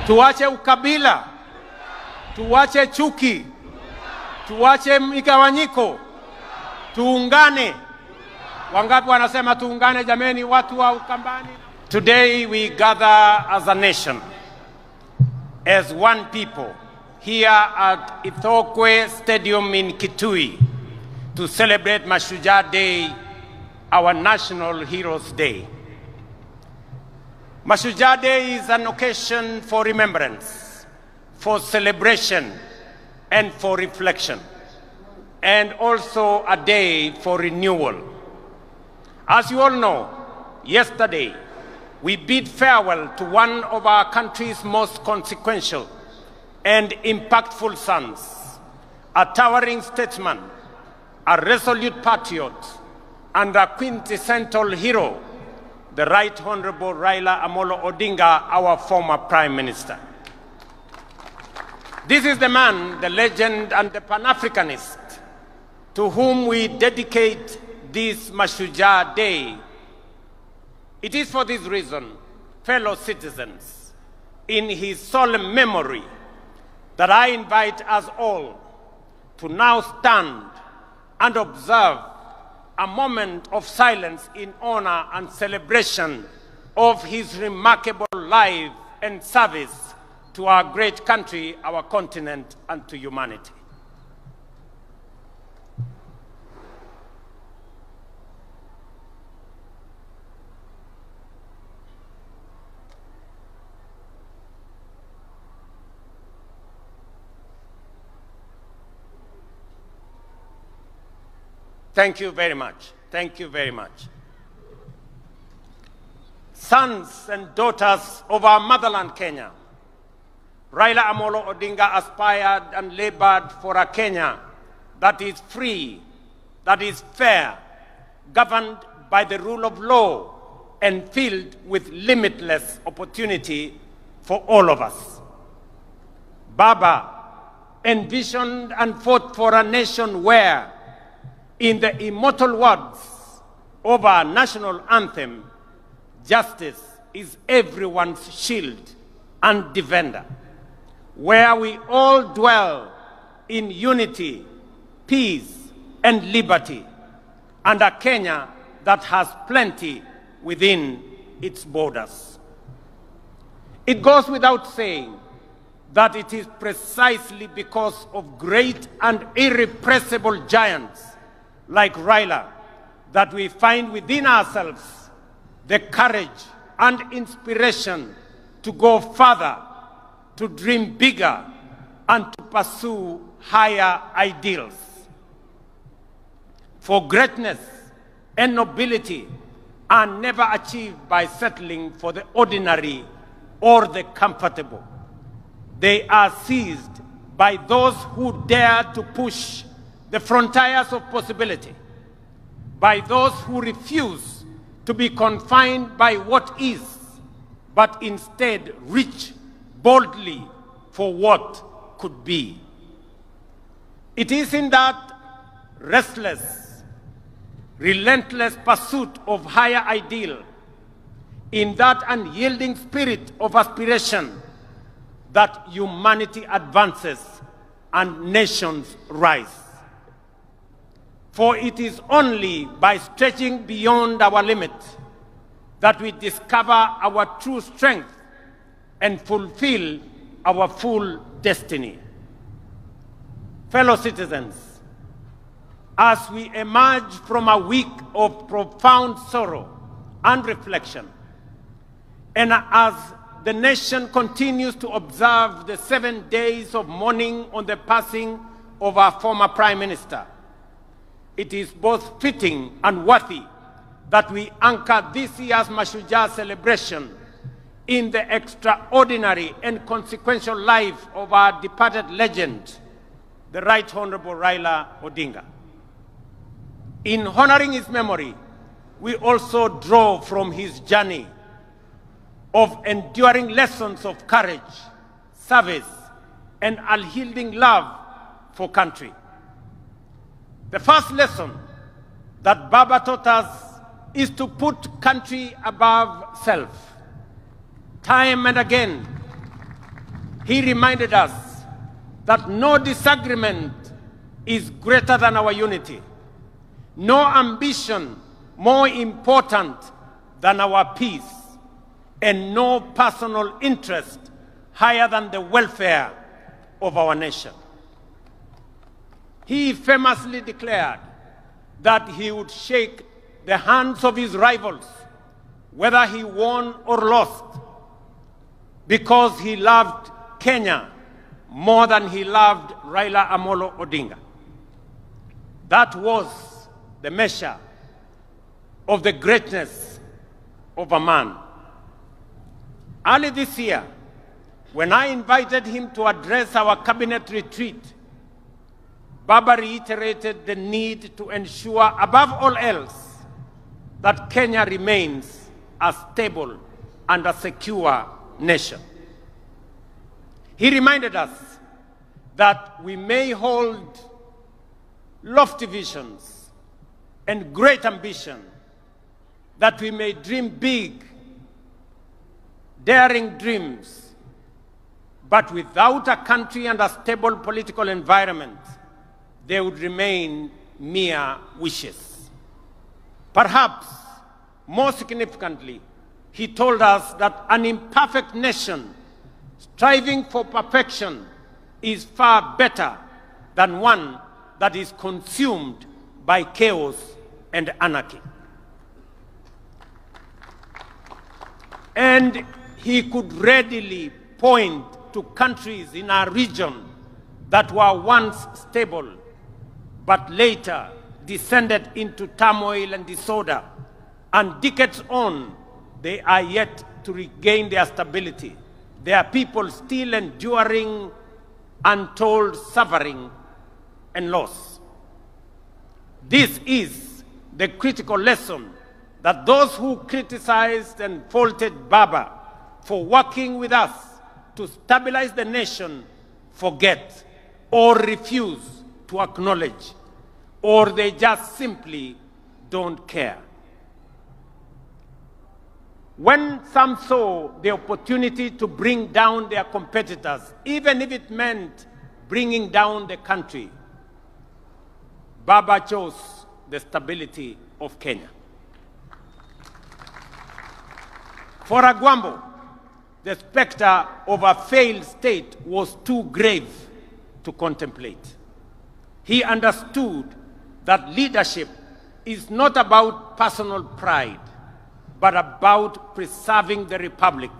Tuache ukabila, tuache chuki, tuache migawanyiko, tuungane. Wangapi wanasema tuungane jameni, watu wa Ukambani? Today we gather as a nation, as one people, here at Ithokwe Stadium in Kitui to celebrate Mashujaa Day, our National Heroes Day. Mashujaa Day is an occasion for remembrance, for celebration, and for reflection, and also a day for renewal. As you all know, yesterday we bid farewell to one of our country's most consequential and impactful sons, a towering statesman, a resolute patriot, and a quintessential hero, the Right Honorable Raila Amolo Odinga, our former Prime Minister. This is the man, the legend, and the Pan-Africanist to whom we dedicate this Mashujaa Day. It is for this reason, fellow citizens, in his solemn memory, that I invite us all to now stand and observe a moment of silence in honor and celebration of his remarkable life and service to our great country, our continent, and to humanity. Thank you very much. Thank you very much. Sons and daughters of our motherland, Kenya, Raila Amolo Odinga aspired and labored for a Kenya that is free, that is fair, governed by the rule of law, and filled with limitless opportunity for all of us. Baba envisioned and fought for a nation where, in the immortal words of our national anthem, justice is everyone's shield and defender, where we all dwell in unity, peace, and liberty, and a Kenya that has plenty within its borders. It goes without saying that it is precisely because of great and irrepressible giants like Raila that we find within ourselves the courage and inspiration to go further, to dream bigger, and to pursue higher ideals. For greatness and nobility are never achieved by settling for the ordinary or the comfortable. They are seized by those who dare to push the frontiers of possibility, by those who refuse to be confined by what is, but instead reach boldly for what could be. It is in that restless, relentless pursuit of higher ideal, in that unyielding spirit of aspiration, that humanity advances and nations rise. For it is only by stretching beyond our limits that we discover our true strength and fulfill our full destiny. Fellow citizens, as we emerge from a week of profound sorrow and reflection, and as the nation continues to observe the 7 days of mourning on the passing of our former Prime Minister, it is both fitting and worthy that we anchor this year's Mashujaa celebration in the extraordinary and consequential life of our departed legend, the Right Honorable Raila Odinga. In honoring his memory, we also draw from his journey of enduring lessons of courage, service, and unyielding love for country. The first lesson that Baba taught us is to put country above self. Time and again, He reminded us that no disagreement is greater than our unity, no ambition more important than our peace, and no personal interest higher than the welfare of our nation. He famously declared that he would shake the hands of his rivals, whether he won or lost, because he loved Kenya more than he loved Raila Amolo Odinga. That was the measure of the greatness of a man. Early this year, when I invited him to address our cabinet retreat, Baba reiterated the need to ensure, above all else, that Kenya remains a stable and a secure nation. He reminded us that we may hold lofty visions and great ambition, that we may dream big, daring dreams, but without a country and a stable political environment, they would remain mere wishes. Perhaps, more significantly, he told us that an imperfect nation striving for perfection is far better than one that is consumed by chaos and anarchy. And he could readily point to countries in our region that were once stable, but later descended into turmoil and disorder, and decades on, they are yet to regain their stability. There are people still enduring untold suffering and loss. This is the critical lesson that those who criticized and faulted Baba for working with us to stabilize the nation forget or refuse to acknowledge, or they just simply don't care. When some saw the opportunity to bring down their competitors, even if it meant bringing down the country, Baba chose the stability of Kenya. For Agwambo, the specter of a failed state was too grave to contemplate. He understood that leadership is not about personal pride, but about preserving the republic,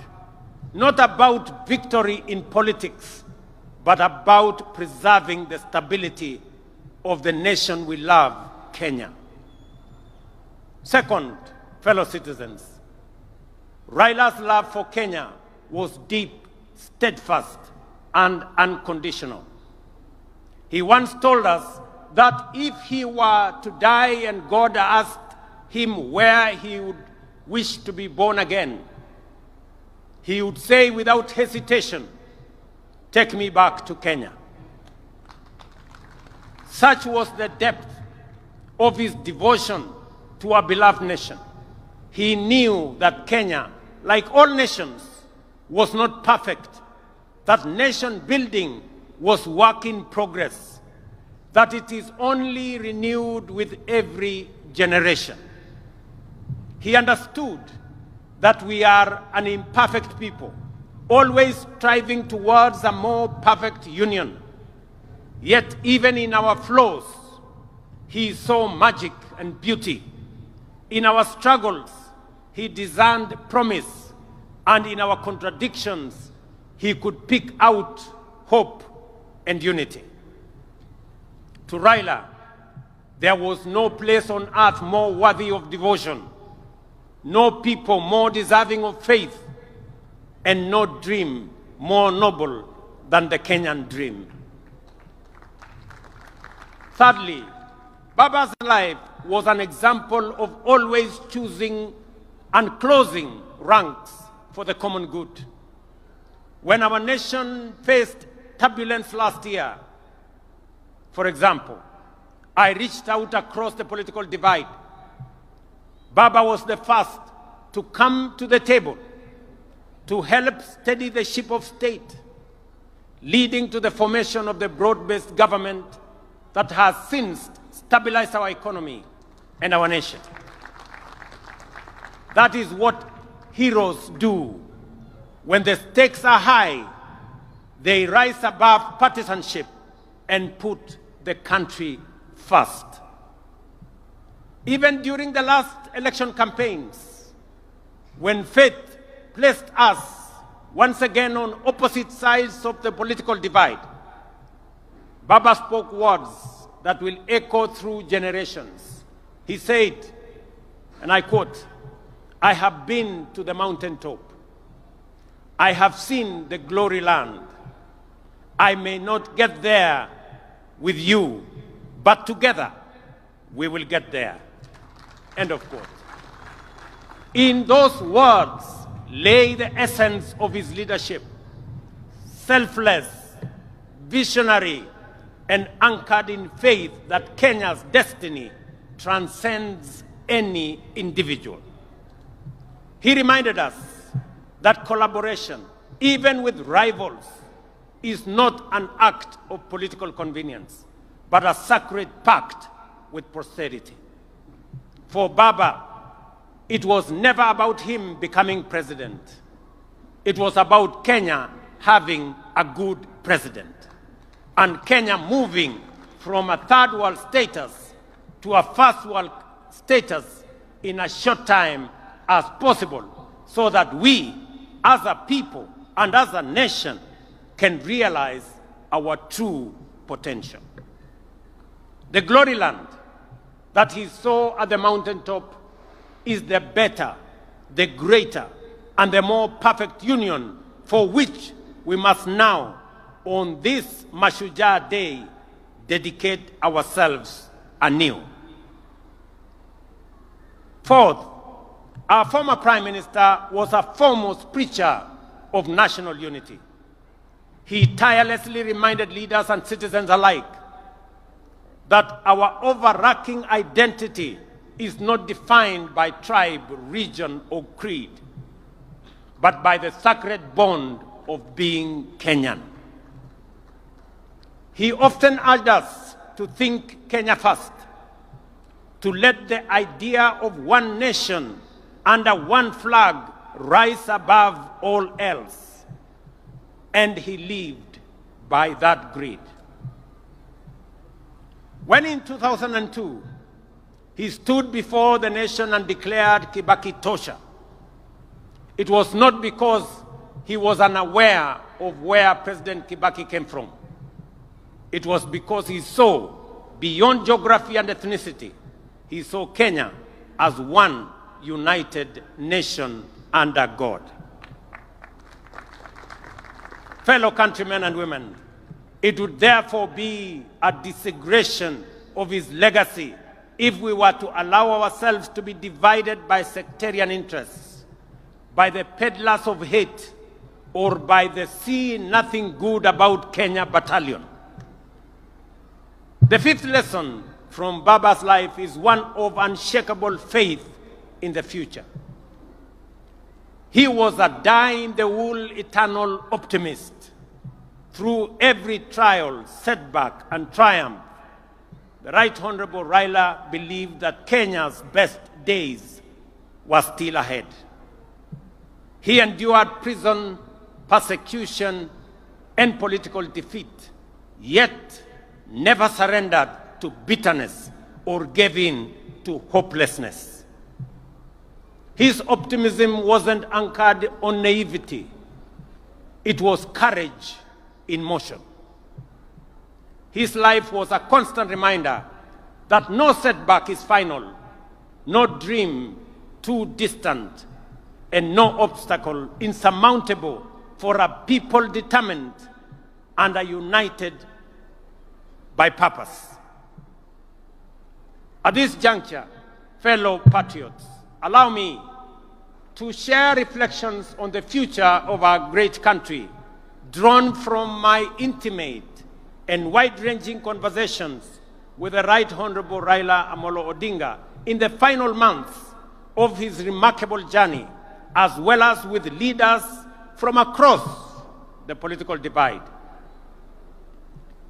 not about victory in politics, but about preserving the stability of the nation we love, Kenya. Second, fellow citizens, Raila's love for Kenya was deep, steadfast, and unconditional. He once told us that if he were to die and God asked him where he would wish to be born again, he would say without hesitation, "Take me back to Kenya." Such was the depth of his devotion to our beloved nation. He knew that Kenya, like all nations, was not perfect, that nation building was work in progress, that it is only renewed with every generation. He understood that we are an imperfect people, always striving towards a more perfect union. Yet even in our flaws, he saw magic and beauty. In our struggles, he discerned promise, and in our contradictions, he could pick out hope and unity. To Raila, there was no place on earth more worthy of devotion, no people more deserving of faith, and no dream more noble than the Kenyan dream. Thirdly, Baba's life was an example of always choosing and closing ranks for the common good. When our nation faced turbulence last year, for example, I reached out across the political divide. Baba was the first to come to the table to help steady the ship of state, leading to the formation of the broad-based government that has since stabilized our economy and our nation. That is what heroes do. When the stakes are high, they rise above partisanship and put the country first. Even during the last election campaigns, when fate placed us once again on opposite sides of the political divide, Baba spoke words that will echo through generations. He said, and I quote, "I have been to the mountaintop. I have seen the glory land. I may not get there with you, but together we will get there." End of quote. In those words lay the essence of his leadership: selfless, visionary, and anchored in faith that Kenya's destiny transcends any individual. He reminded us that collaboration, even with rivals, is not an act of political convenience, but a sacred pact with posterity. For Baba, it was never about him becoming president. It was about Kenya having a good president, and Kenya moving from a third world status to a first world status in a short time as possible, so that we, as a people and as a nation, can realize our true potential. The glory land that he saw at the mountaintop is the better, the greater, and the more perfect union for which we must now, on this Mashujaa Day, dedicate ourselves anew. Fourth, our former Prime Minister was a foremost preacher of national unity. He tirelessly reminded leaders and citizens alike that our overarching identity is not defined by tribe, region, or creed, but by the sacred bond of being Kenyan. He often urged us to think Kenya first, to let the idea of one nation under one flag rise above all else. And he lived by that creed. When in 2002, he stood before the nation and declared Kibaki Tosha, it was not because he was unaware of where President Kibaki came from. It was because he saw, beyond geography and ethnicity, he saw Kenya as one united nation under God. Fellow countrymen and women, it would therefore be a desecration of his legacy if we were to allow ourselves to be divided by sectarian interests, by the peddlers of hate, or by the see nothing good about Kenya battalion. The fifth lesson from Baba's life is one of unshakable faith in the future. He was a die-in-the-wool eternal optimist. Through every trial, setback, and triumph, the Right Honorable Raila believed that Kenya's best days were still ahead. He endured prison, persecution, and political defeat, yet never surrendered to bitterness or gave in to hopelessness. His optimism wasn't anchored on naivety. It was courage in motion. His life was a constant reminder that no setback is final, no dream too distant, and no obstacle insurmountable for a people determined and are united by purpose. At this juncture, fellow patriots, allow me to share reflections on the future of our great country, drawn from my intimate and wide-ranging conversations with the Right Honorable Raila Amolo Odinga in the final months of his remarkable journey, as well as with leaders from across the political divide.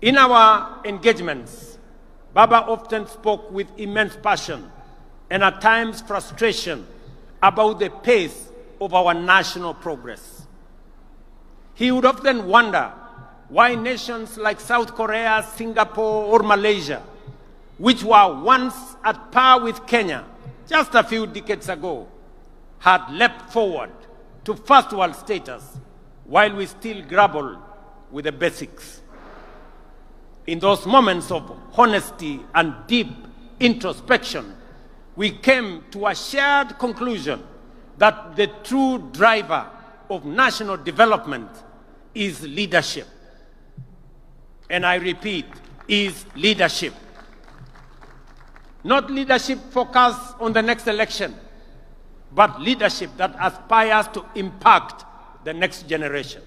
In our engagements, Baba often spoke with immense passion and at times frustration about the pace of our national progress. He would often wonder why nations like South Korea, Singapore, or Malaysia, which were once at par with Kenya just a few decades ago, had leapt forward to first world status while we still grapple with the basics. In those moments of honesty and deep introspection, we came to a shared conclusion that the true driver of national development is leadership. And I repeat, is leadership. Not leadership focused on the next election, but leadership that aspires to impact the next generation.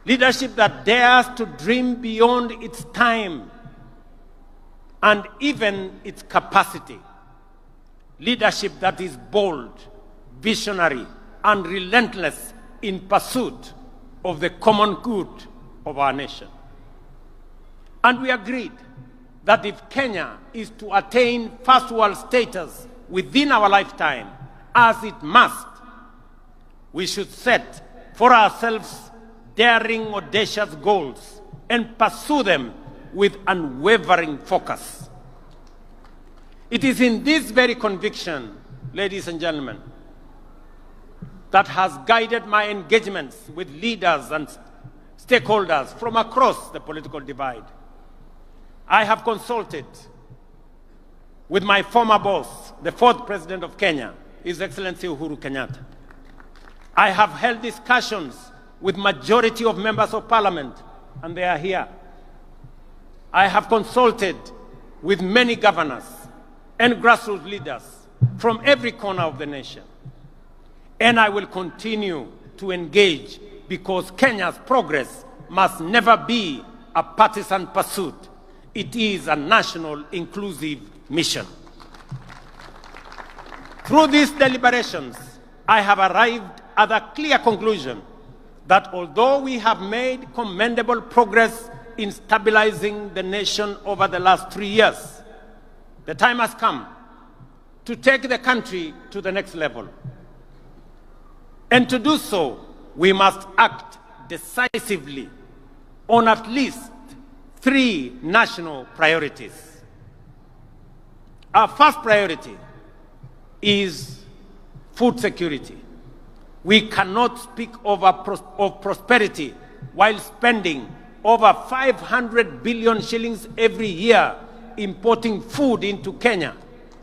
Leadership that dares to dream beyond its time and even its capacity. Leadership that is bold, visionary, and relentless in pursuit of the common good of our nation. And we agreed that if Kenya is to attain first world status within our lifetime, as it must, we should set for ourselves daring, audacious goals and pursue them with unwavering focus. It is in this very conviction, ladies and gentlemen, that has guided my engagements with leaders and stakeholders from across the political divide. I have consulted with my former boss, the fourth President of Kenya, His Excellency Uhuru Kenyatta. I have held discussions with majority of members of parliament, and they are here. I have consulted with many governors and grassroots leaders from every corner of the nation. And I will continue to engage because Kenya's progress must never be a partisan pursuit. It is a national inclusive mission. Through these deliberations, I have arrived at a clear conclusion that although we have made commendable progress in stabilizing the nation over the last 3 years, the time has come to take the country to the next level. And to do so, we must act decisively on at least 3 national priorities. Our first priority is food security. We cannot speak of prosperity while spending over 500 billion shillings every year importing food into Kenya,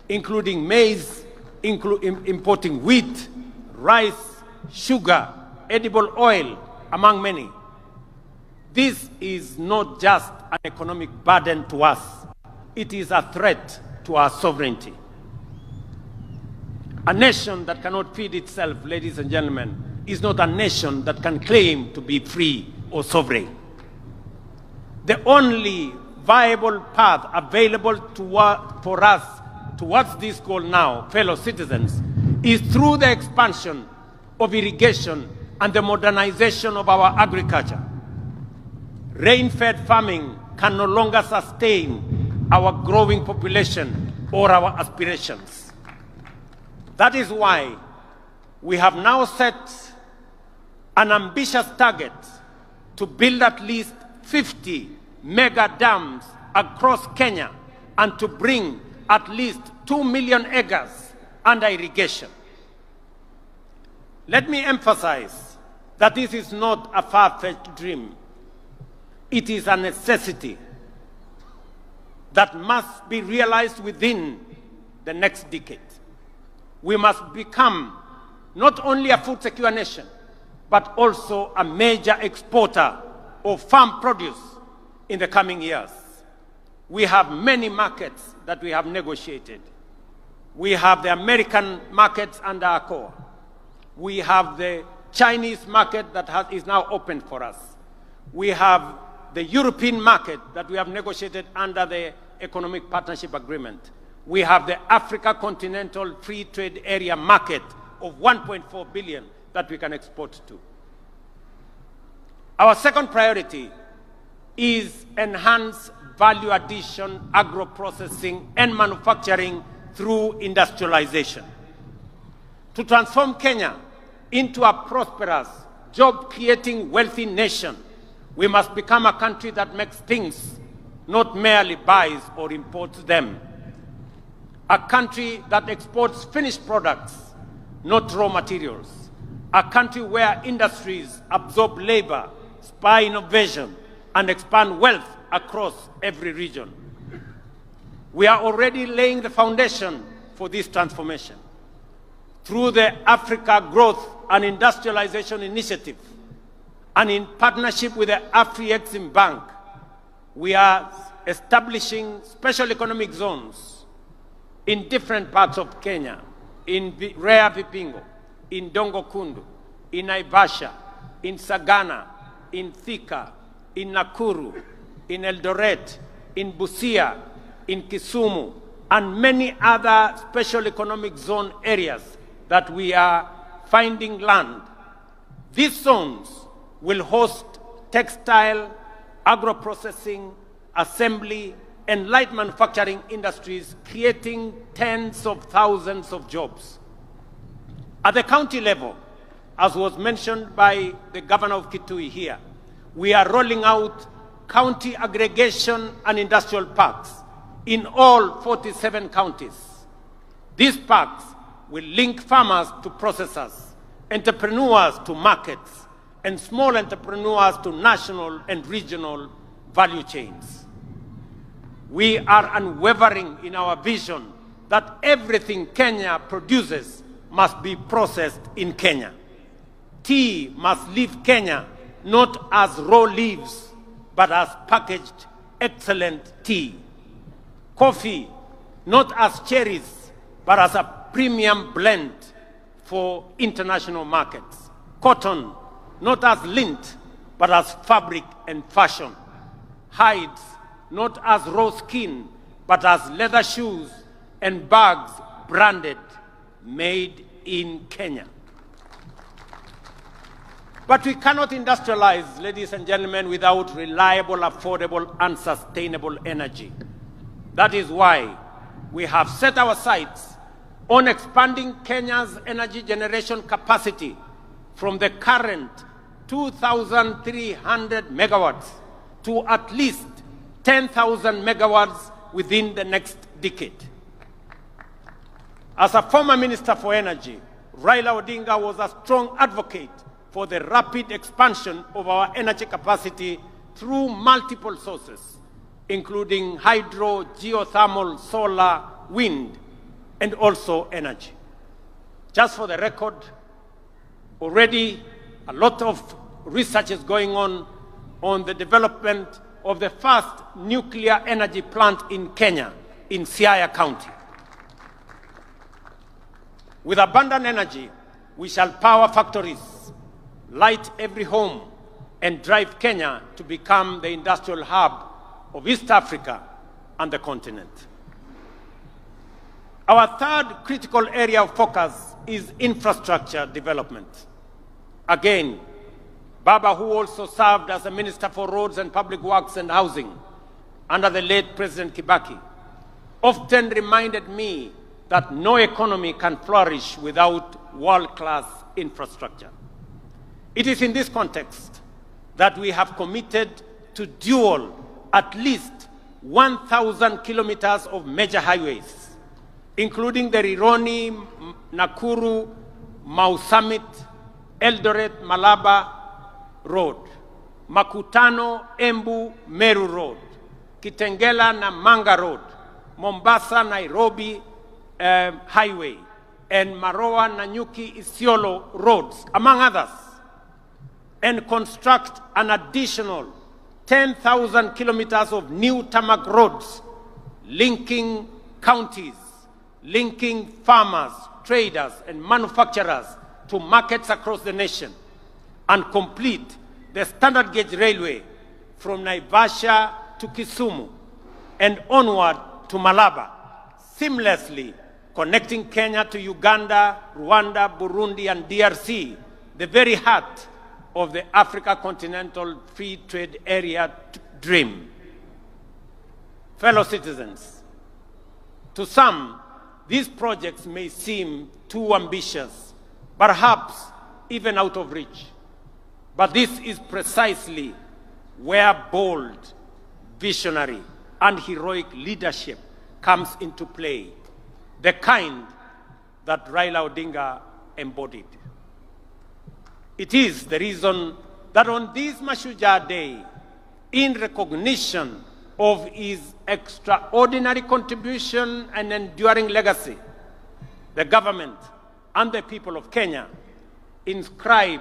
including maize, importing wheat, rice, sugar, edible oil, among many. This is not just an economic burden to us. It is a threat to our sovereignty. A nation that cannot feed itself, ladies and gentlemen, is not a nation that can claim to be free or sovereign. The only viable path available for us towards this goal now, fellow citizens, is through the expansion of irrigation and the modernization of our agriculture. Rain-fed farming can no longer sustain our growing population or our aspirations. That is why we have now set an ambitious target to build at least 50 mega dams across Kenya and to bring at least 2 million acres under irrigation. Let me emphasize that this is not a far-fetched dream. It is a necessity that must be realized within the next decade. We must become not only a food secure nation, but also a major exporter of farm produce in the coming years. We have many markets that we have negotiated. We have the American markets under ACOA. We have the Chinese market that is now open for us. We have the European market that we have negotiated under the Economic Partnership Agreement. We have the Africa Continental Free Trade Area market of 1.4 billion that we can export to. Our second priority is enhance value addition, agro-processing, and manufacturing through industrialization. To transform Kenya into a prosperous, job-creating, wealthy nation, we must become a country that makes things, not merely buys or imports them. A country that exports finished products, not raw materials. A country where industries absorb labor, spur innovation, and expand wealth across every region. We are already laying the foundation for this transformation. Through the Africa Growth and Industrialization Initiative, and in partnership with the Afri-Exim Bank, we are establishing special economic zones in different parts of Kenya, in Rea Vipingo, in Dongo Kundu, in Naivasha, in Sagana, in Thika, in Nakuru, in Eldoret, in Busia, in Kisumu, and many other special economic zone areas that we are finding land. These zones will host textile, agro-processing, assembly, and light manufacturing industries, creating tens of thousands of jobs. At the county level, as was mentioned by the governor of Kitui here, we are rolling out county aggregation and industrial parks in all 47 counties. These parks will link farmers to processors, entrepreneurs to markets, and small entrepreneurs to national and regional value chains. We are unwavering in our vision that everything Kenya produces must be processed in Kenya. Tea must leave Kenya not as raw leaves, but as packaged excellent tea. Coffee, not as cherries, but as a premium blend for international markets. Cotton, not as lint, but as fabric and fashion. Hides, not as raw skin, but as leather shoes and bags branded, made in Kenya. But we cannot industrialize, ladies and gentlemen, without reliable, affordable, and sustainable energy. That is why we have set our sights on expanding Kenya's energy generation capacity from the current 2,300 megawatts to at least 10,000 megawatts within the next decade. As a former Minister for Energy, Raila Odinga was a strong advocate for the rapid expansion of our energy capacity through multiple sources, including hydro, geothermal, solar, wind, and also energy. Just for the record, already a lot of research is going on the development of the first nuclear energy plant in Kenya, in Siaya County. With abundant energy, we shall power factories, light every home, and drive Kenya to become the industrial hub of East Africa and the continent. Our third critical area of focus is infrastructure development. Again, Baba, who also served as a Minister for Roads and Public Works and Housing under the late President Kibaki, often reminded me that no economy can flourish without world-class infrastructure. It is in this context that we have committed to dual at least 1,000 kilometers of major highways, including the Rironi, Nakuru, Mau Summit, Eldoret, Malaba Road, Makutano, Embu, Meru Road, Kitengela, Namanga Road, Mombasa, Nairobi Highway, and Maroa, Nanyuki, Isiolo roads, among others, and construct an additional 10,000 kilometers of new tarmac roads linking counties, linking farmers, traders, and manufacturers to markets across the nation, and complete the standard gauge railway from Naivasha to Kisumu and onward to Malaba, seamlessly connecting Kenya to Uganda, Rwanda, Burundi, and DRC, the very heart of the Africa Continental Free Trade Area dream. Fellow citizens, to some, these projects may seem too ambitious, perhaps even out of reach. But this is precisely where bold, visionary, and heroic leadership comes into play, the kind that Raila Odinga embodied. It is the reason that on this Mashujaa Day, in recognition of his extraordinary contribution and enduring legacy, the government and the people of Kenya inscribe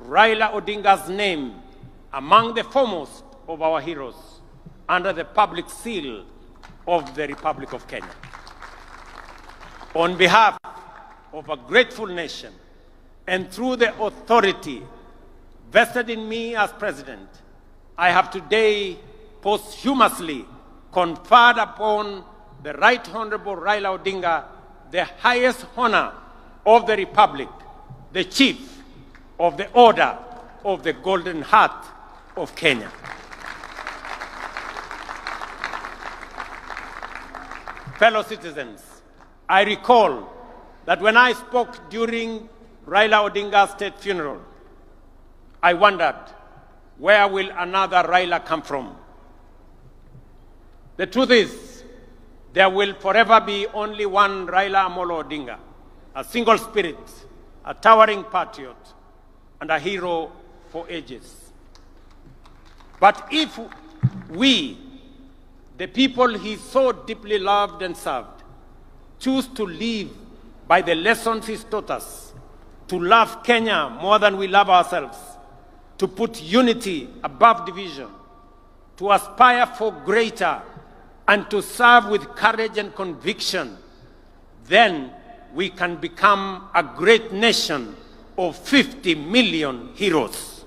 Raila Odinga's name among the foremost of our heroes under the public seal of the Republic of Kenya. On behalf of a grateful nation and through the authority vested in me as president, I have today posthumously conferred upon the Right Honorable Raila Odinga the highest honor of the Republic, the Chief of the Order of the Golden Heart of Kenya. Fellow citizens, I recall that when I spoke during Raila Odinga's state funeral, I wondered, where will another Raila come from? The truth is, there will forever be only one Raila Amolo Odinga, a single spirit, a towering patriot, and a hero for ages. But if we, the people he so deeply loved and served, choose to live by the lessons he taught us, to love Kenya more than we love ourselves, to put unity above division, to aspire for greater, and to serve with courage and conviction, then we can become a great nation of 50 million heroes.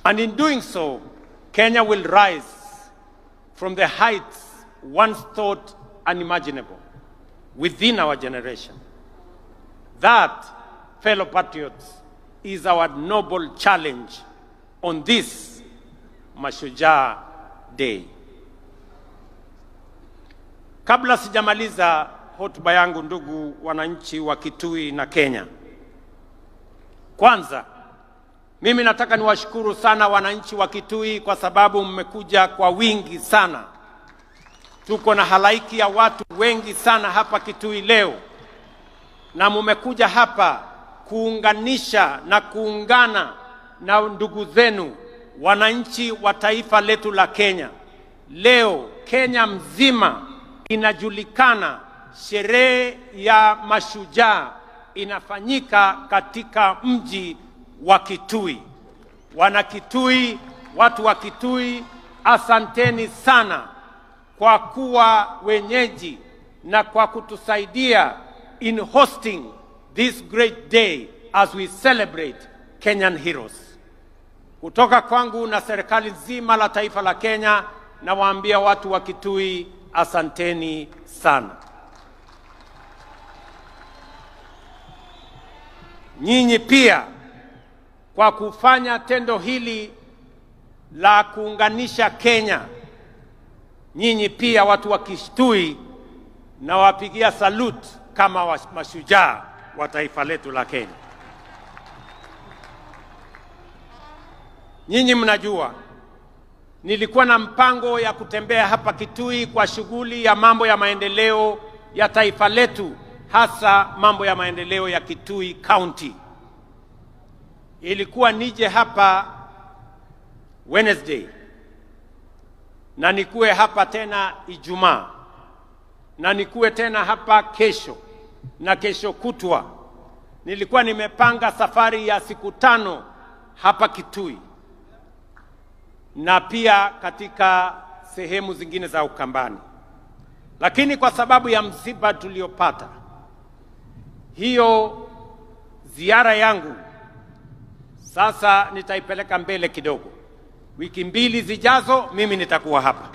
And in doing so, Kenya will rise from the heights once thought unimaginable within our generation. That, fellow patriots, is our noble challenge on this Mashujaa Day. Kabla sijamaliza hotuba yangu, ndugu wananchi wa Kitui na Kenya, kwanza mimi nataka niwashukuru sana wananchi wa Kitui kwa sababu mmekuja kwa wingi sana. Tuko na halaiki ya watu wengi sana hapa Kitui leo, na mmekuja hapa kuunganisha na kuungana na ndugu zenu wananchi wa taifa letu la Kenya. Leo Kenya mzima inajulikana, sherehe ya Mashujaa inafanyika katika mji wa Kitui. Wana Kitui, watu wa Kitui, asanteni sana kwa kuwa wenyeji na kwa kutusaidia in hosting this great day as we celebrate Kenyan heroes. Kutoka kwangu na serikali nzima la taifa la Kenya, nawaambia watu wa Kitui, asanteni sana. Nyinyi pia kwa kufanya tendo hili la kuunganisha Kenya, nyinyi pia watu wa Kitui na wapigia salute kama mashujaa wa taifa letu la Kenya. Nyinyi mnajua nilikuwa na mpango ya kutembea hapa Kitui kwa shughuli ya mambo ya maendeleo ya taifa letu, hasa mambo ya maendeleo ya Kitui County. Ilikuwa nije hapa Wednesday, na nikuwe hapa tena Ijumaa, na nikuwe tena hapa kesho na kesho kutwa. Nilikuwa nimepanga safari ya siku 5 hapa Kitui na pia katika sehemu zingine za Ukambani. Lakini kwa sababu ya msiba tuliopata, hiyo ziara yangu sasa nitaipeleka mbele kidogo. Wiki 2 zijazo mimi nitakuwa hapa.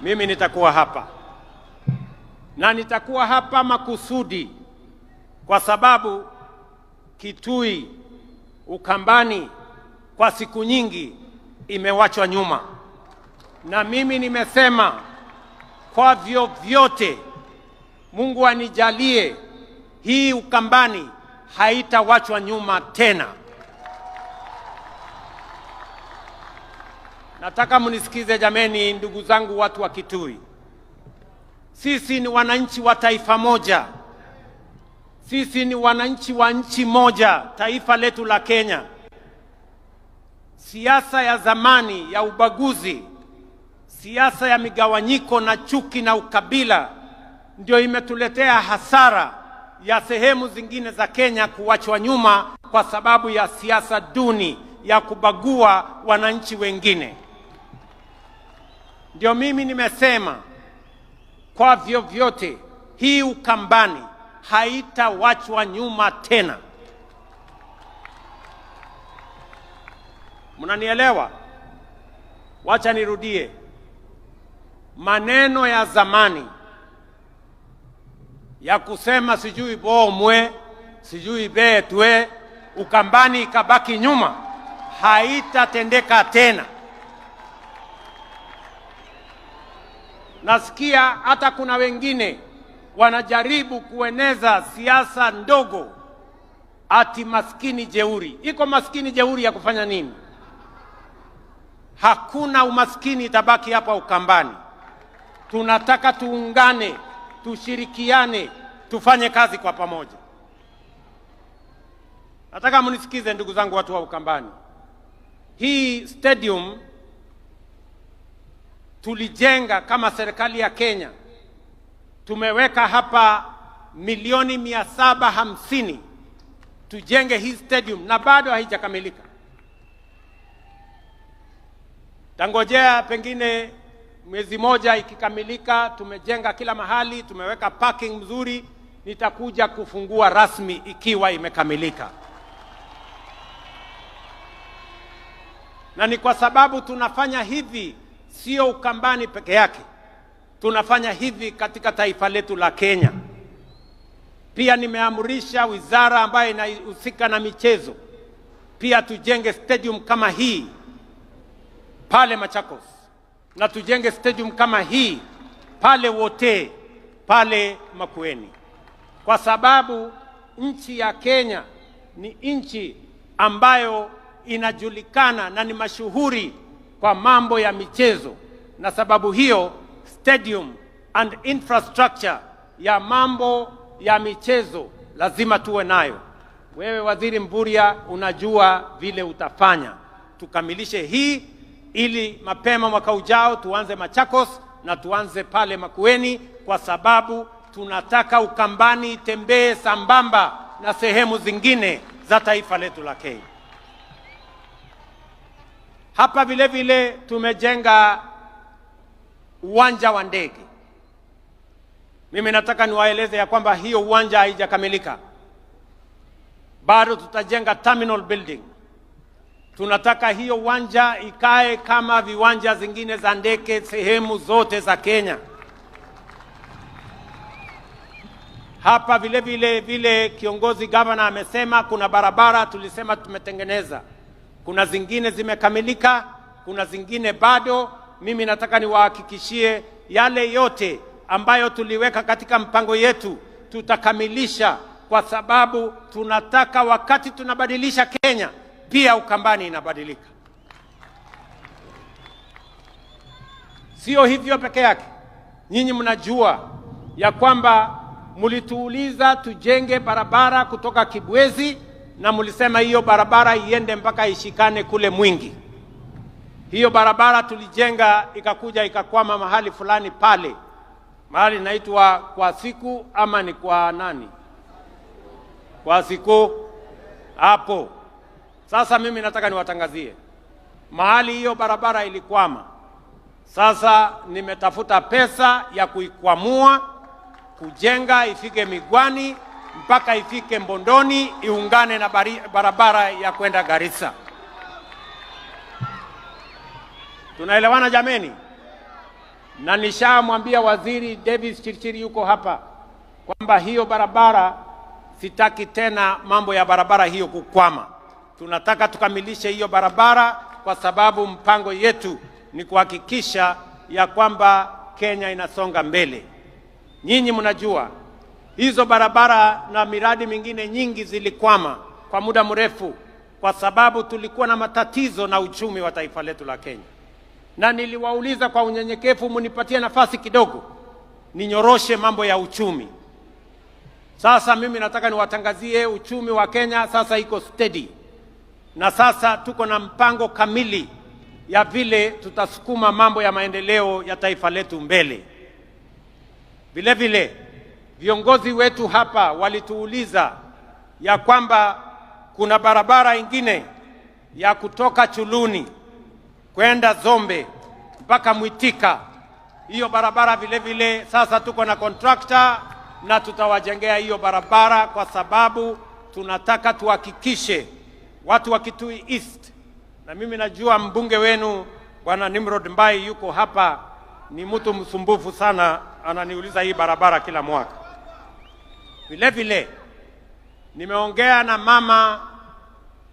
Mimi nitakuwa hapa. Na nitakuwa hapa makusudi kwa sababu Kitui, Ukambani kwa siku nyingi imewachwa nyuma. Na mimi nimesema kwa vyovyote Mungu anijalie hii Ukambani haitawachwa nyuma tena. Nataka munisikize jameni, ndugu zangu watu wa Kitui. Sisi ni wananchi wa taifa moja. Sisi ni wananchi wa nchi moja, taifa letu la Kenya. Siasa ya zamani ya ubaguzi, siasa ya migawanyiko na chuki na ukabila ndio imetuletea hasara ya sehemu zingine za Kenya kuachwa nyuma kwa sababu ya siasa duni ya kubagua wananchi wengine. Ndio mimi nimesema kwa vyovyote hii Ukambani haitawachwa nyuma tena. Mnanielewa? Wacha nirudie. Maneno ya zamani ya kusema sijui bomwe, sijui betwe, Ukambani ikabaki nyuma, haitatendeka tena. Nasikia hata kuna wengine wanajaribu kueneza siasa ndogo ati maskini jeuri. Iko maskini jeuri ya kufanya nini? Hakuna umaskini itabaki hapa Ukambani. Tunataka tuungane, tushirikiane, tufanye kazi kwa pamoja. Nataka munisikize ndugu zangu watu wa Ukambani. Hii stadium tulijenga kama serikali ya Kenya. Tumeweka hapa milioni 750 tujenge hii stadium na bado haijakamilika. Tangojea pengine mwezi moja ikikamilika, tumejenga kila mahali, tumeweka parking mzuri, nitakuja kufungua rasmi ikiwa imekamilika. Na ni kwa sababu tunafanya hivi sio Ukambani peke yake. Tunafanya hivi katika taifa letu la Kenya. Pia nimeamrisha wizara ambayo inahusika na michezo pia tujenge stadium kama hii pale Machakos, na tujenge stadium kama hii pale Wote, pale Makueni, kwa sababu nchi ya Kenya ni nchi ambayo inajulikana na ni mashuhuri kwa mambo ya michezo, na sababu hiyo stadium and infrastructure ya mambo ya michezo lazima tuwe nayo. Wewe Waziri Mburia unajua vile utafanya tukamilishe hii, ili mapema mwaka ujao tuanze Machakos na tuanze pale Makueni, kwa sababu tunataka Ukambani itembee sambamba na sehemu zingine za taifa letu la Kenya. Hapa vile vile tumejenga uwanja wa ndege. Mimi nataka niwaeleze ya kwamba hiyo uwanja haijakamilika. Bado tutajenga terminal building. Tunataka hiyo uwanja ikae kama viwanja zingine za ndege sehemu zote za Kenya. Hapa vile kiongozi governor amesema kuna barabara tulisema tumetengeneza. Kuna zingine zimekamilika, kuna zingine bado. Mimi nataka niwahakikishie yale yote ambayo tuliweka katika mpango yetu tutakamilisha, kwa sababu tunataka wakati tunabadilisha Kenya pia Ukambani inabadilika. Sio hivyo peke yake. Nyinyi mnajua ya kwamba mulituuliza tujenge barabara kutoka Kibwezi, na mulisema hiyo barabara iende mpaka ishikane kule Mwingi. Hiyo barabara tulijenga ikakuja ikakwama mahali fulani pale. Mahali naitwa kwa siku ama ni kwa nani? Kwa siku hapo. Sasa mimi nataka niwatangazie. Mahali hiyo barabara ilikwama, sasa nimetafuta pesa ya kuikwamua, kujenga ifike Migwani mpaka ifike Mbondoni, iungane na barabara ya kwenda Garissa. Tunaelewana jameni? Na nishamwambia Waziri Davis Chirchiri yuko hapa kwamba hiyo barabara sitaki tena mambo ya barabara hiyo kukwama. Tunataka tukamilishe hiyo barabara kwa sababu mpango yetu ni kuhakikisha ya kwamba Kenya inasonga mbele. Nyinyi mnajua hizo barabara na miradi mingine nyingi zilikwama kwa muda mrefu kwa sababu tulikuwa na matatizo na uchumi wa taifa letu la Kenya. Na niliwauliza kwa unyenyekevu, munipatie nafasi kidogo ninyoroshe mambo ya uchumi. Sasa mimi nataka niwatangazie uchumi wa Kenya sasa iko steady. Na sasa tuko na mpango kamili ya vile tutasukuma mambo ya maendeleo ya taifa letu mbele. Vile vile viongozi wetu hapa walituuliza ya kwamba kuna barabara ingine ya kutoka Chuluni kwenda Zombe mpaka Mwitika. Hiyo barabara vile vile sasa tuko na contractor na tutawajengea hiyo barabara kwa sababu tunataka tuhakikishe watu wa Kitui East, na mimi najua mbunge wenu Bwana Nimrod Mbai yuko hapa, ni mtu msumbufu sana, ananiuliza hii barabara kila mwaka. Vile vile nimeongea na mama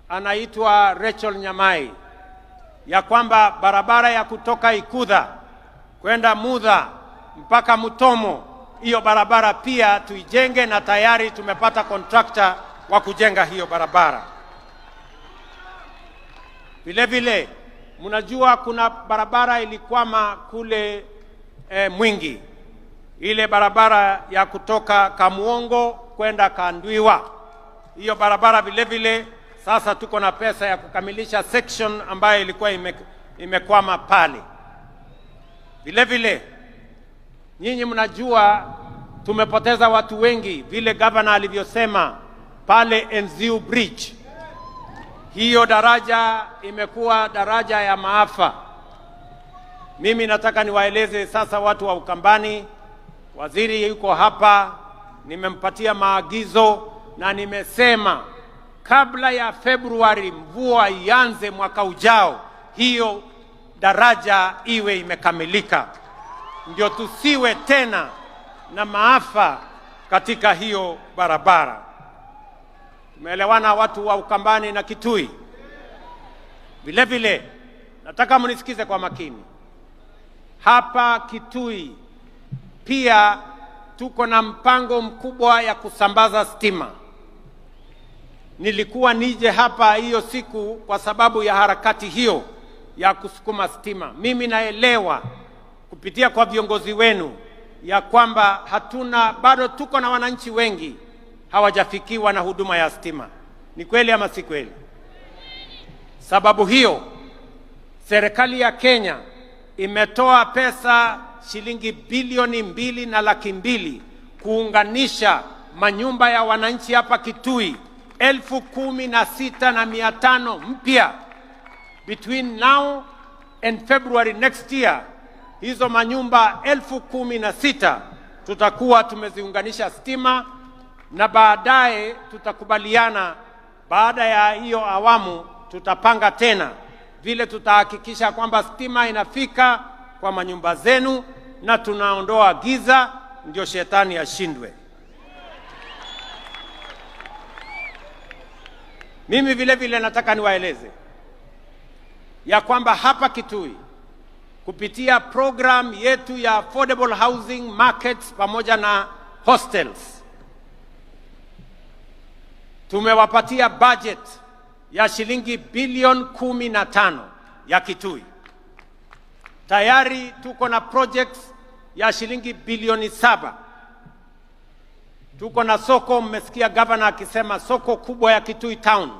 anaitwa Rachel Nyamai ya kwamba barabara ya kutoka Ikudha kwenda Mudha mpaka Mutomo, hiyo barabara pia tuijenge, na tayari tumepata contractor wa kujenga hiyo barabara. Vile vile mnajua kuna barabara ilikwama kule Mwingi, ile barabara ya kutoka Kamuongo kwenda Kandwiwa. Hiyo barabara vile vile sasa tuko na pesa ya kukamilisha section ambayo ilikuwa imekwama pale. Vile vile nyinyi mnajua tumepoteza watu wengi, vile governor alivyosema pale Enziu Bridge. Hiyo daraja imekuwa daraja ya maafa. Mimi nataka niwaeleze sasa watu wa Ukambani, waziri yuko hapa, nimempatia maagizo na nimesema kabla ya Februari mvua ianze mwaka ujao, hiyo daraja iwe imekamilika, ndio tusiwe tena na maafa katika hiyo barabara. Tumeelewana watu wa Ukambani na Kitui? Vile vile nataka mnisikize kwa makini. Hapa Kitui pia tuko na mpango mkubwa ya kusambaza stima. Nilikuwa nije hapa hiyo siku kwa sababu ya harakati hiyo ya kusukuma stima. Mimi naelewa kupitia kwa viongozi wenu ya kwamba bado tuko na wananchi wengi hawajafikiwa na huduma ya stima. Ni kweli ama si kweli? Sababu hiyo serikali ya Kenya imetoa pesa shilingi bilioni 2.2 kuunganisha manyumba ya wananchi hapa Kitui 16,500 mpya. Between now and February next year, hizo manyumba 16,000 tutakuwa tumeziunganisha stima, na baadaye tutakubaliana, baada ya hiyo awamu tutapanga tena vile tutahakikisha kwamba stima inafika kwa manyumba zenu na tunaondoa giza, ndio shetani ashindwe. Mimi vile vile nataka niwaeleze ya kwamba hapa Kitui kupitia program yetu ya affordable housing markets pamoja na hostels tumewapatia budget ya shilingi bilioni 15 ya Kitui. Tayari tuko na projects ya shilingi bilioni 7. Tuko na soko, mmesikia governor akisema soko kubwa ya Kitui Town.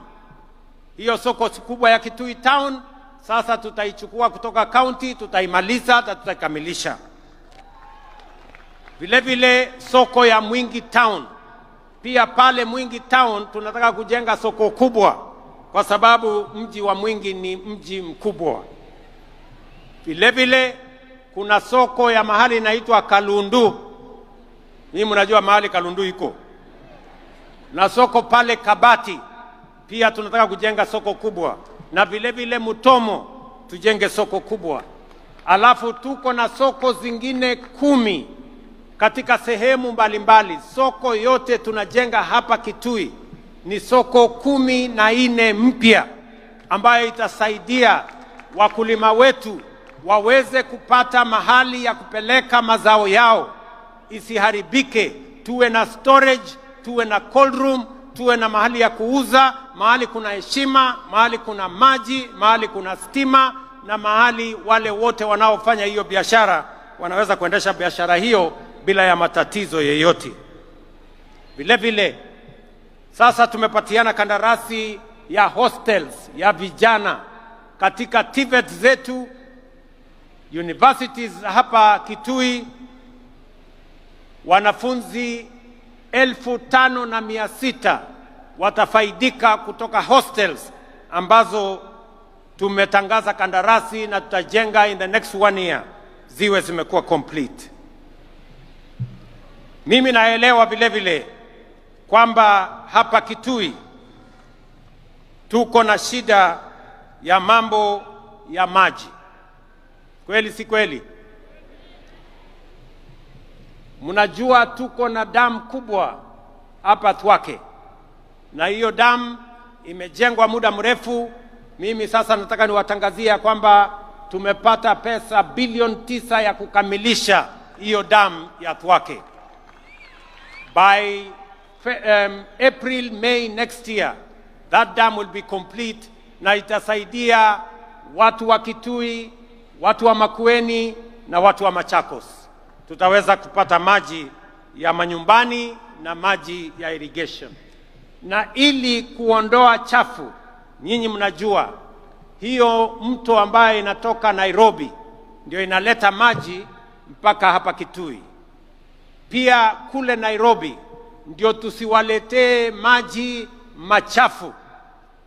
Hiyo soko kubwa ya Kitui Town sasa tutaichukua kutoka county, tutaimaliza na tutaikamilisha. Vile vile soko ya Mwingi Town, pia pale Mwingi Town tunataka kujenga soko kubwa kwa sababu mji wa Mwingi ni mji mkubwa. Vile vile kuna soko ya mahali inaitwa Kalundu. Ni mnajua mahali Kalundu iko. Na soko pale Kabati pia tunataka kujenga soko kubwa, na vile vile Mutomo tujenge soko kubwa. Alafu tuko na soko zingine 10 katika sehemu mbalimbali. Soko yote tunajenga hapa Kitui ni soko 14 mpya ambayo itasaidia wakulima wetu waweze kupata mahali ya kupeleka mazao yao isiharibike. Tuwe na storage, tuwe na cold room, tuwe na mahali ya kuuza, mahali kuna heshima, mahali kuna maji, mahali kuna stima, na mahali wale wote wanaofanya hiyo biashara wanaweza kuendesha biashara hiyo bila ya matatizo yeyote. Vile vile sasa tumepatiana kandarasi ya hostels ya vijana katika TVET zetu, universities hapa Kitui. Wanafunzi 5,600 watafaidika kutoka hostels ambazo tumetangaza kandarasi na tutajenga in the next 1 year ziwe zimekuwa complete. Mimi naelewa vile vile kwamba hapa Kitui tuko na shida ya mambo ya maji. Kweli si kweli? Mnajua tuko na damu kubwa hapa Tuache, na hiyo damu imejengwa muda mrefu. Mimi sasa nataka niwatangazie kwamba tumepata pesa bilioni 9 ya kukamilisha hiyo damu ya Tuache. By April, May next year, that dam will be complete, na itasaidia watu wa Kitui, watu wa Makueni na watu wa Machakos. Tutaweza kupata maji ya manyumbani na maji ya irrigation. Na ili kuondoa chafu, nyinyi mnajua hiyo mto ambaye inatoka Nairobi ndio inaleta maji mpaka hapa Kitui. Pia kule Nairobi ndio tusiwaletee maji machafu.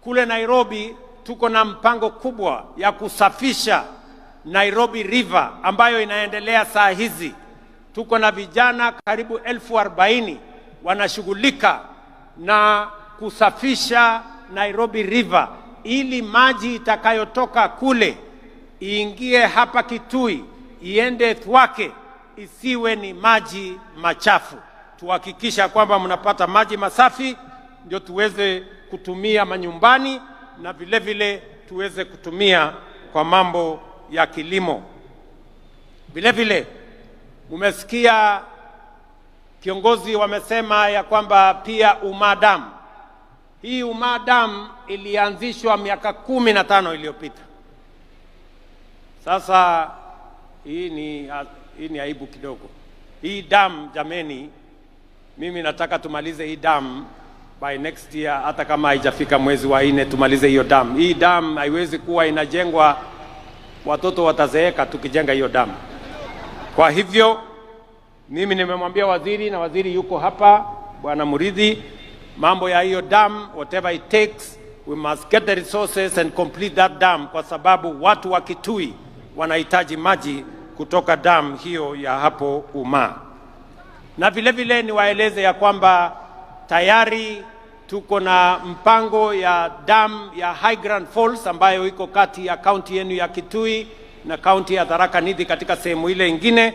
Kule Nairobi tuko na mpango kubwa ya kusafisha Nairobi River ambayo inaendelea saa hizi. Tuko na vijana karibu 40,000 wanashughulika na kusafisha Nairobi River ili maji itakayotoka kule iingie hapa Kitui, iende Tuache, isiwe ni maji machafu. Tuhakikisha kwamba mnapata maji masafi ndio tuweze kutumia manyumbani na vile vile tuweze kutumia kwa mambo ya kilimo. Vile vile umesikia kiongozi wamesema ya kwamba pia umadam. Hii umadam ilianzishwa miaka 15 iliyopita. Sasa hii ni aibu kidogo. Hii dam jameni, mimi nataka tumalize hii dam by next year, hata kama haijafika mwezi wa 4 tumalize hiyo dam. Hii dam haiwezi kuwa inajengwa watoto watazeeka tukijenga hiyo dam. Kwa hivyo mimi nimemwambia waziri, na waziri yuko hapa, Bwana Muridhi, mambo ya hiyo dam, whatever it takes, we must get the resources and complete that dam, kwa sababu watu wa Kitui wanahitaji maji kutoka dam hiyo ya hapo Uma. Na vile vile niwaeleze ya kwamba tayari tuko na mpango ya dam ya High Grand Falls ambayo iko kati ya kaunti yenu ya Kitui na kaunti ya Tharaka Nithi katika sehemu ile ingine.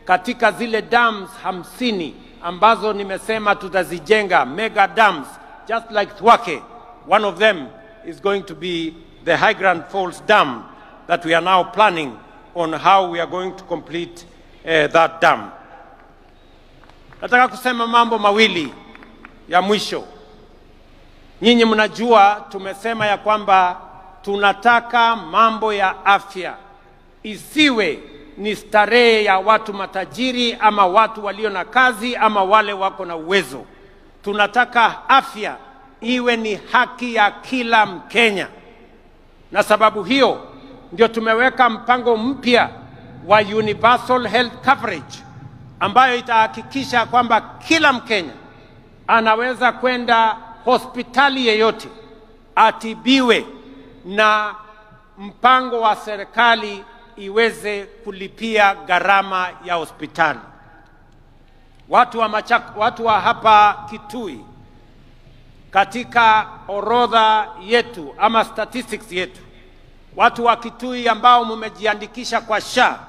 Katika zile dams 50 ambazo nimesema tutazijenga, mega dams just like Tuache, one of them is going to be the High Grand Falls dam that we are now planning on how we are going to complete that dam. Nataka kusema mambo mawili ya mwisho. Nyinyi mnajua tumesema ya kwamba tunataka mambo ya afya isiwe ni starehe ya watu matajiri ama watu walio na kazi ama wale wako na uwezo. Tunataka afya iwe ni haki ya kila Mkenya. Na sababu hiyo ndio tumeweka mpango mpya wa universal health coverage ambayo itahakikisha kwamba kila Mkenya anaweza kwenda hospitali yeyote atibiwe na mpango wa serikali iweze kulipia gharama ya hospitali. Watu wa hapa Kitui katika orodha yetu ama statistics yetu, watu wa Kitui ambao mmejiandikisha kwa SHA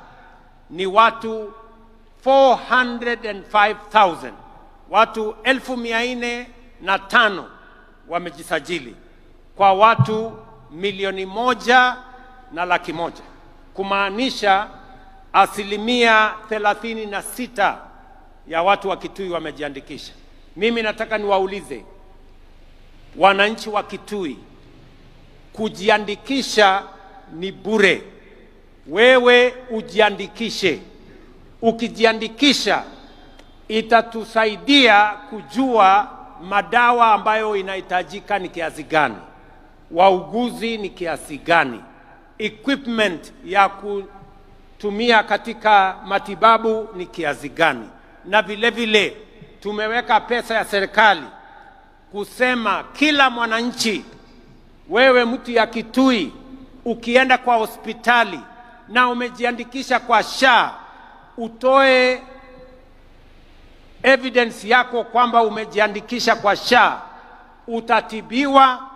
ni watu 405,000. Watu 405,000 wamejisajili kwa watu 1,100,100,000, kumaanisha 36% ya watu wa Kitui wamejiandikisha. Mimi nataka niwaulize wananchi wa Kitui, kujiandikisha ni bure. Wewe ujiandikishe. Ukijiandikisha itatusaidia kujua madawa ambayo inahitajika ni kiasi gani, wauguzi ni kiasi gani, equipment ya kutumia katika matibabu ni kiasi gani, na vile vile tumeweka pesa ya serikali kusema kila mwananchi, wewe mtu ya Kitui, ukienda kwa hospitali na umejiandikisha kwa SHA, utoe evidence yako kwamba umejiandikisha kwa SHA, utatibiwa,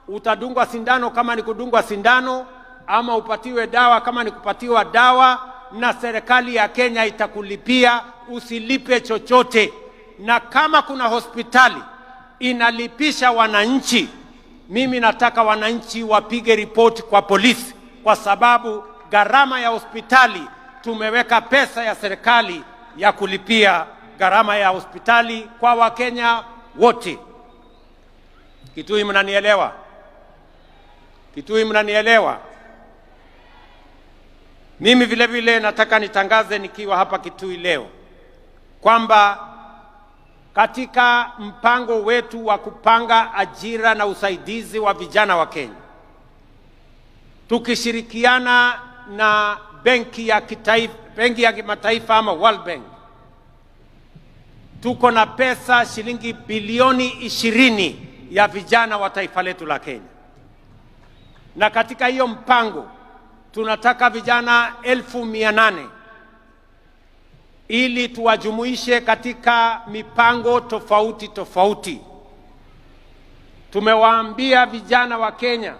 utadungwa sindano kama ni kudungwa sindano, ama upatiwe dawa kama ni kupatiwa dawa, na serikali ya Kenya itakulipia, usilipe chochote. Na kama kuna hospitali inalipisha wananchi, mimi nataka wananchi wapige ripoti kwa polisi, kwa sababu gharama ya hospitali, tumeweka pesa ya serikali ya kulipia gharama ya hospitali kwa Wakenya wote. Kitui mnanielewa? Kitui mnanielewa? Mimi vile vile nataka nitangaze nikiwa hapa Kitui leo kwamba katika mpango wetu wa kupanga ajira na usaidizi wa vijana wa Kenya, tukishirikiana na benki ya kimataifa ama World Bank, tuko na pesa shilingi bilioni 20 ya vijana wa taifa letu la Kenya. Na katika hiyo mpango tunataka vijana 800,000 ili tuwajumuishe katika mipango tofauti tofauti. Tumewaambia vijana wa Kenya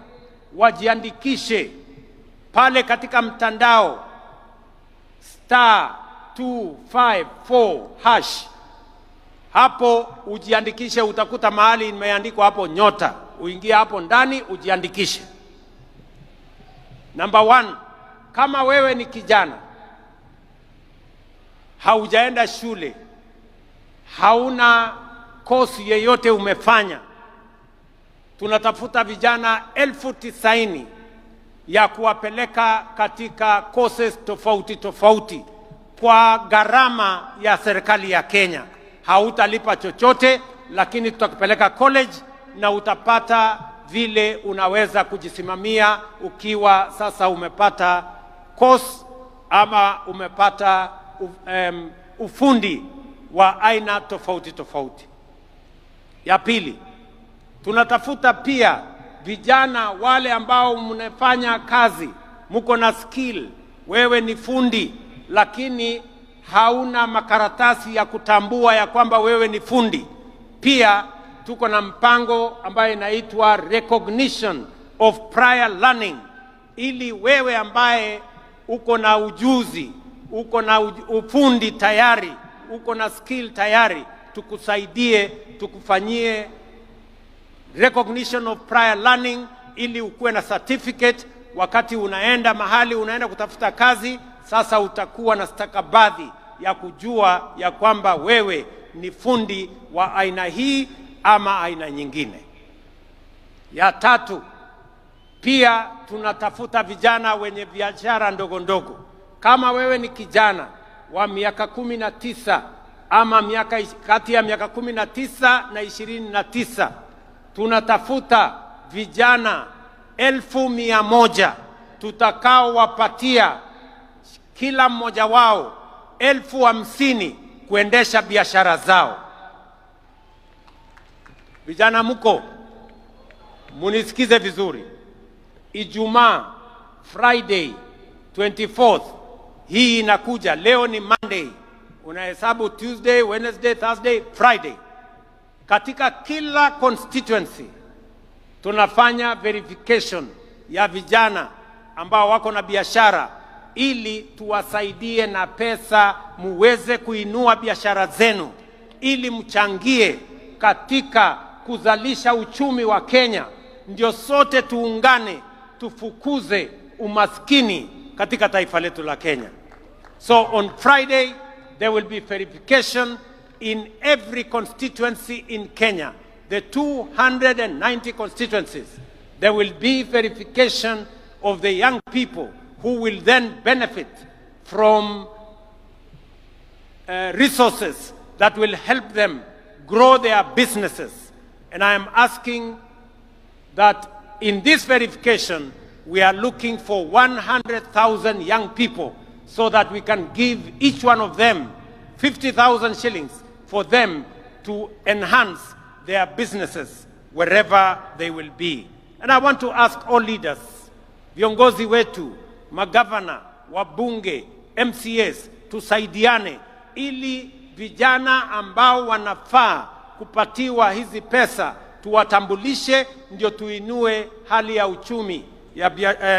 wajiandikishe pale katika mtandao *254#. Hapo ujiandikishe, utakuta mahali imeandikwa hapo nyota, uingie hapo ndani ujiandikishe. Number 1, kama wewe ni kijana, haujaenda shule, hauna kosi yeyote umefanya, tunatafuta vijana 90,000 ya kuwapeleka katika courses tofauti tofauti kwa gharama ya serikali ya Kenya. Hautalipa chochote, lakini tutakupeleka college na utapata vile unaweza kujisimamia ukiwa sasa umepata course ama umepata ufundi wa aina tofauti tofauti. Ya pili, tunatafuta pia vijana wale ambao mnafanya kazi, mko na skill, wewe ni fundi lakini hauna makaratasi ya kutambua ya kwamba wewe ni fundi. Pia tuko na mpango ambaye inaitwa recognition of prior learning, ili wewe ambaye uko na ujuzi, uko na ufundi tayari, uko na skill tayari, tukusaidie, tukufanyie recognition of prior learning ili ukuwe na certificate. Wakati unaenda mahali, unaenda kutafuta kazi, sasa utakuwa na stakabadhi ya kujua ya kwamba wewe ni fundi wa aina hii ama aina nyingine. Ya tatu, pia tunatafuta vijana wenye biashara ndogo ndogo. Kama wewe ni kijana wa miaka 19 ama kati ya miaka 19 na 29, tunatafuta vijana 1,100 tutakao wapatia kila mmoja wao 50,000 kuendesha biashara zao. Vijana mko, munisikize vizuri. Ijumaa, Friday 24th, hii inakuja. Leo ni Monday, unahesabu Tuesday, Wednesday, Thursday, Friday. Katika kila constituency tunafanya verification ya vijana ambao wako na biashara ili tuwasaidie na pesa muweze kuinua biashara zenu, ili mchangie katika kuzalisha uchumi wa Kenya. Ndio sote tuungane tufukuze umaskini katika taifa letu la Kenya. So on Friday there will be verification in every constituency in Kenya, the 290 constituencies. There will be verification of the young people who will then benefit from resources that will help them grow their businesses. And I am asking that in this verification, we are looking for 100,000 young people so that we can give each one of them 50,000 shillings for them to enhance their businesses wherever they will be. And I want to ask all leaders, viongozi wetu, magavana, wabunge, MCAs, tusaidiane ili vijana ambao wanafaa kupatiwa hizi pesa tuwatambulishe, ndio tuinue hali ya uchumi ya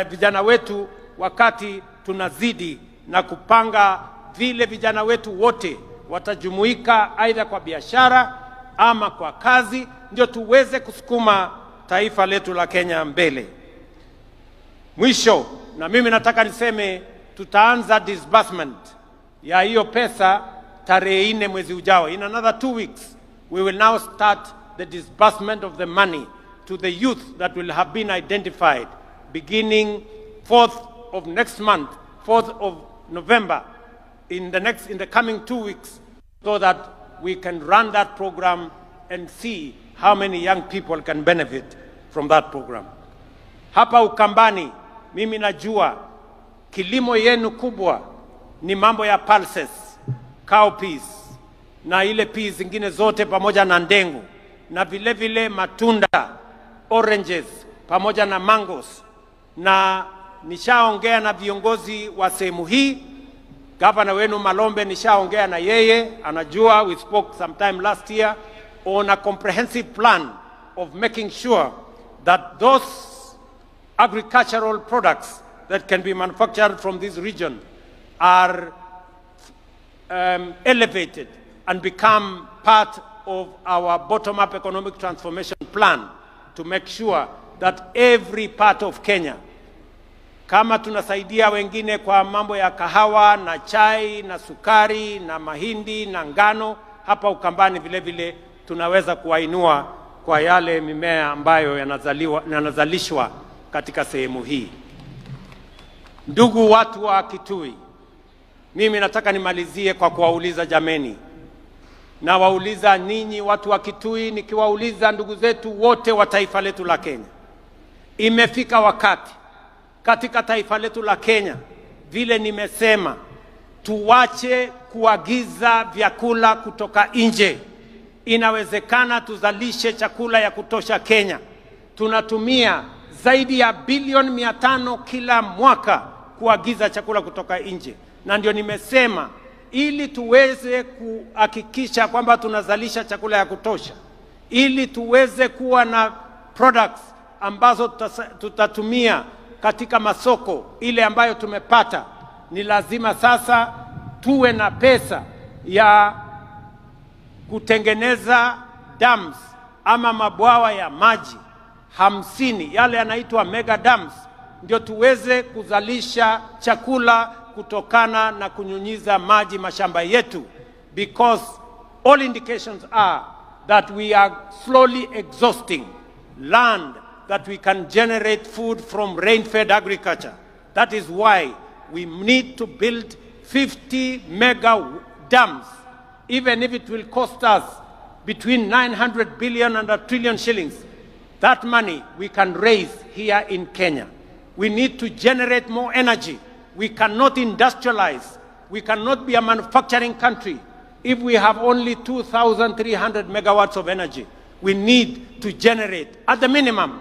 vijana wetu, wakati tunazidi na kupanga vile vijana wetu wote watajumuika aidha kwa biashara ama kwa kazi, ndio tuweze kusukuma taifa letu la Kenya mbele. Mwisho, na mimi nataka niseme tutaanza disbursement ya hiyo pesa tarehe 4 mwezi ujao. In another 2 weeks we will now start the disbursement of the money to the youth that will have been identified beginning 4th of next month, 4th of November, in the coming 2 weeks, so that we can run that program and see how many young people can benefit from that program. Hapa Ukambani, mimi najua kilimo yenu kubwa ni mambo ya pulses, cowpeas na ile peas zingine zote pamoja na ndengu, na vile vile matunda, oranges pamoja na mangoes. Na nishaongea na viongozi wa sehemu hii. Gavana wenu Malombe nishaongea na yeye, anajua we spoke sometime last year on a comprehensive plan of making sure that those agricultural products that can be manufactured from this region are elevated and become part of our bottom-up economic transformation plan to make sure that every part of Kenya, kama tunasaidia wengine kwa mambo ya kahawa na chai na sukari na mahindi na ngano, hapa Ukambani vile vile tunaweza kuwainua kwa yale mimea ambayo yanazalishwa katika sehemu hii. Ndugu watu wa Kitui, mimi nataka nimalizie kwa kuwauliza jameni. Na wauliza ninyi watu wa Kitui, nikiwauliza ndugu zetu wote wa taifa letu la Kenya. Imefika wakati katika taifa letu la Kenya, vile nimesema, tuache kuagiza vyakula kutoka nje. Inawezekana tuzalishe chakula ya kutosha Kenya. Tunatumia zaidi ya bilioni 500 kila mwaka kuagiza chakula kutoka nje. Na ndio nimesema, ili tuweze kuhakikisha kwamba tunazalisha chakula ya kutosha, ili tuweze kuwa na products ambazo tutatumia katika masoko ile ambayo tumepata, ni lazima sasa tuwe na pesa ya kutengeneza dams ama mabwawa ya maji 50, yale yanaitwa mega dams, ndio tuweze kuzalisha chakula kutokana na kunyunyiza maji mashamba yetu, because all indications are that we are slowly exhausting land that we can generate food from rain-fed agriculture. That is why we need to build 50 mega dams, even if it will cost us between 900 billion and 1 trillion shillings. That money we can raise here in Kenya. We need to generate more energy. We cannot industrialize. We cannot be a manufacturing country if we have only 2,300 megawatts of energy. We need to generate, at the minimum,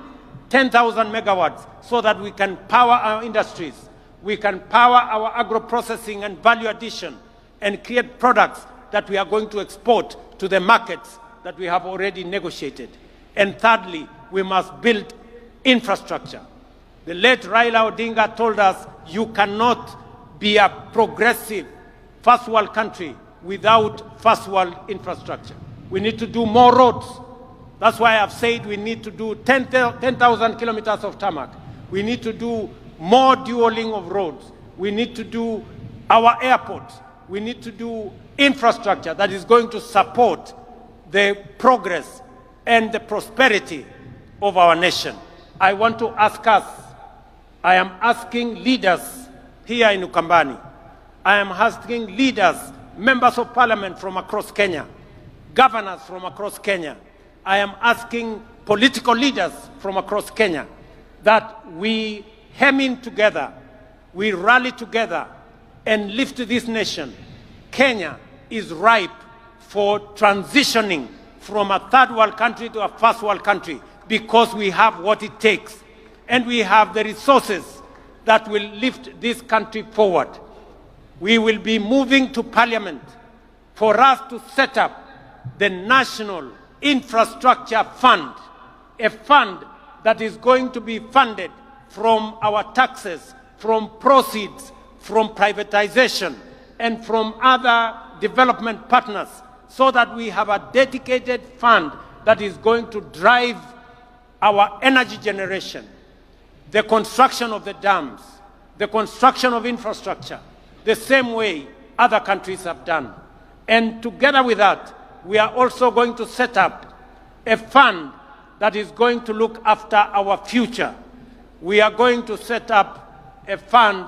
10,000 megawatts so that we can power our industries. We can power our agro-processing and value addition and create products that we are going to export to the markets that we have already negotiated. And thirdly, we must build infrastructure. The late Raila Odinga told us, you cannot be a progressive first world country without first world infrastructure. We need to do more roads. That's why I've said we need to do 10,000 kilometers of tarmac. We need to do more dual-link of roads. We need to do our airports. We need to do infrastructure that is going to support the progress and the prosperity of our nation. I want to ask us, I am asking leaders here in Ukambani, I am asking leaders, members of parliament from across Kenya, governors from across Kenya, I am asking political leaders from across Kenya that we hem in together, we rally together and lift this nation. Kenya is ripe for transitioning from a third world country to a first world country because we have what it takes and we have the resources that will lift this country forward. We will be moving to Parliament for us to set up the National Infrastructure Fund, a fund that is going to be funded from our taxes, from proceeds, from privatization, and from other development partners, so that we have a dedicated fund that is going to drive our energy generation, the construction of the dams, the construction of infrastructure, the same way other countries have done. And together with that, we are also going to set up a fund that is going to look after our future. We are going to set up a fund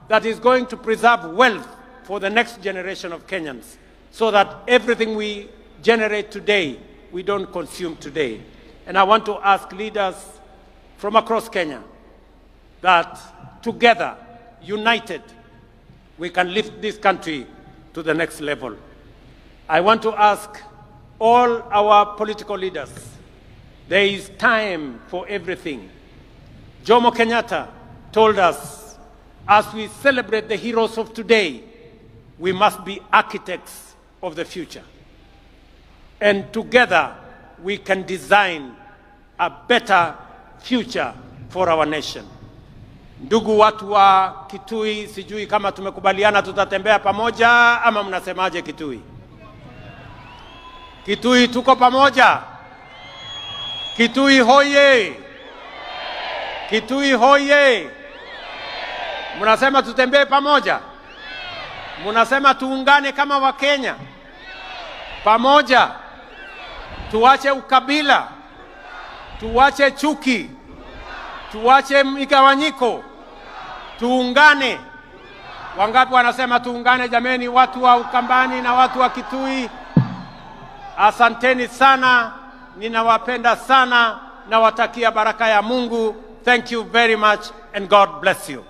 that is going to preserve wealth for the next generation of Kenyans, so that everything we generate today, we don't consume today. And I want to ask leaders from across Kenya that together, united, we can lift this country to the next level. I want to ask all our political leaders, there is time for everything. Jomo Kenyatta told us, as we celebrate the heroes of today, we must be architects of the future. And together, we can design a better future for our nation. Ndugu watu wa Kitui, sijui kama tumekubaliana tutatembea pamoja ama mnasemaje Kitui? Kitui tuko pamoja? Kitui hoye! Kitui hoye! Mnasema tutembee pamoja? Mnasema tuungane kama Wakenya? Pamoja. Tuache ukabila. Tuache chuki. Tuache migawanyiko. Tuungane. Wangapi wanasema tuungane jameni, watu wa Ukambani na watu wa Kitui? Asanteni sana. Ninawapenda sana. Nawatakia baraka ya Mungu. Thank you very much and God bless you.